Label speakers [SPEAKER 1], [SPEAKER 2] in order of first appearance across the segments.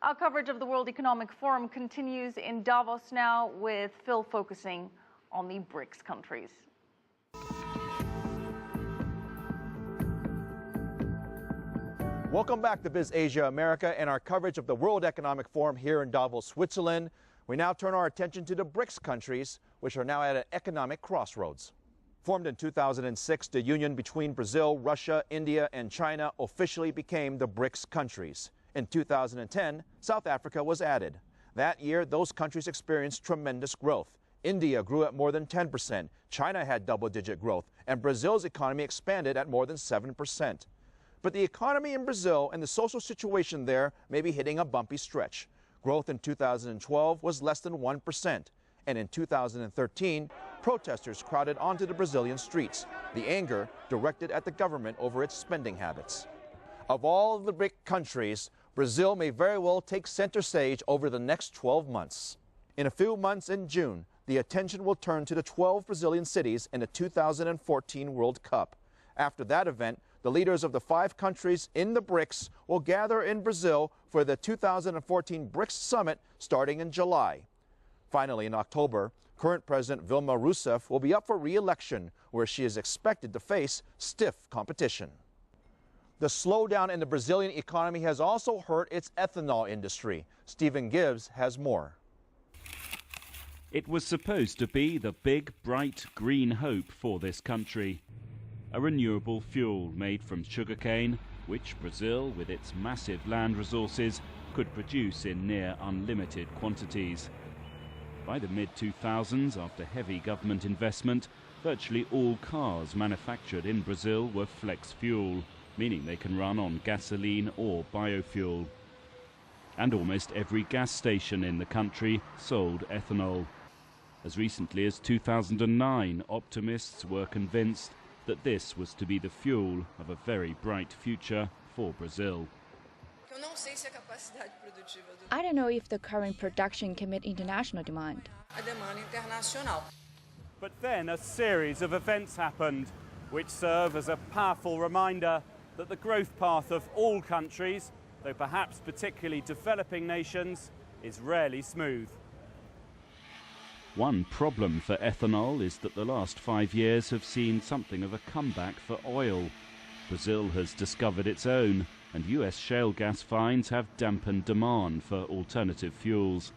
[SPEAKER 1] Our coverage of the World Economic Forum continues in Davos now, with Phil focusing on the BRICS countries.
[SPEAKER 2] Welcome back to Biz Asia America and our coverage of the World Economic Forum here in Davos, Switzerland. We now turn our attention to the BRICS countries, which are now at an economic crossroads. Formed in 2006, the union between Brazil, Russia, India, and China officially became the BRICS countries. In 2010, South Africa was added. That year, those countries experienced tremendous growth. India grew at more than 10%, China had double-digit growth, and Brazil's economy expanded at more than 7%. But the economy in Brazil and the social situation there may be hitting a bumpy stretch. Growth in 2012 was less than 1%. And in 2013, protesters crowded onto the Brazilian streets, the anger directed at the government over its spending habits. Of all of the BRIC countries, Brazil may very well take center stage over the next 12 months. In a few months in June, the attention will turn to the 12 Brazilian cities in the 2014 World Cup. After that event, the leaders of the 5 countries in the BRICS will gather in Brazil for the 2014 BRICS Summit starting in July. Finally, in October, current President Dilma Rousseff will be up for re-election, where she is expected to face stiff competition. The slowdown in the Brazilian economy has also hurt its ethanol industry. Stephen Gibbs has more.
[SPEAKER 3] It was supposed to be the big, bright, green hope for this country. A renewable fuel made from sugarcane, which Brazil, with its massive land resources, could produce in near unlimited quantities. By the mid-2000s, after heavy government investment, virtually all cars manufactured in Brazil were flex fuel, meaning they can run on gasoline or biofuel. And almost every gas station in the country sold ethanol. As recently as 2009, optimists were convinced that this was to be the fuel of a very bright future for Brazil.
[SPEAKER 4] I don't know if the current production can meet international demand.
[SPEAKER 5] But then a series of events happened which serve as a powerful reminder that the growth path of all countries, though perhaps particularly developing nations, is rarely smooth.
[SPEAKER 3] One problem for ethanol is that the last 5 years have seen something of a comeback for oil. Brazil has discovered its own, and US shale gas finds have dampened demand for alternative fuels.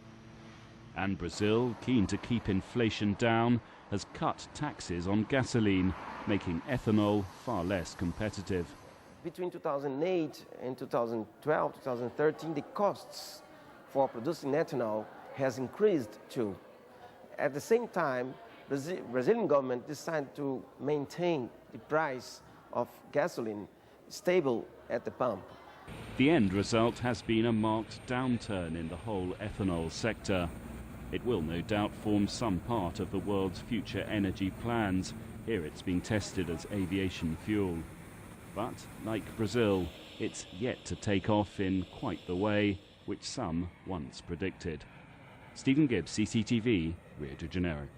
[SPEAKER 3] And Brazil, keen to keep inflation down, has cut taxes on gasoline, making ethanol far less competitive.
[SPEAKER 6] Between 2008 and 2012, 2013, the costs for producing ethanol has increased too. At the same time, the Brazilian government decided to maintain the price of gasoline stable at the pump.
[SPEAKER 3] The end result has been a marked downturn in the whole ethanol sector. It will no doubt form some part of the world's future energy plans. Here it's being tested as aviation fuel. But, like Brazil, it's yet to take off in quite the way which some once predicted. Stephen Gibbs, CCTV, Rio de Janeiro.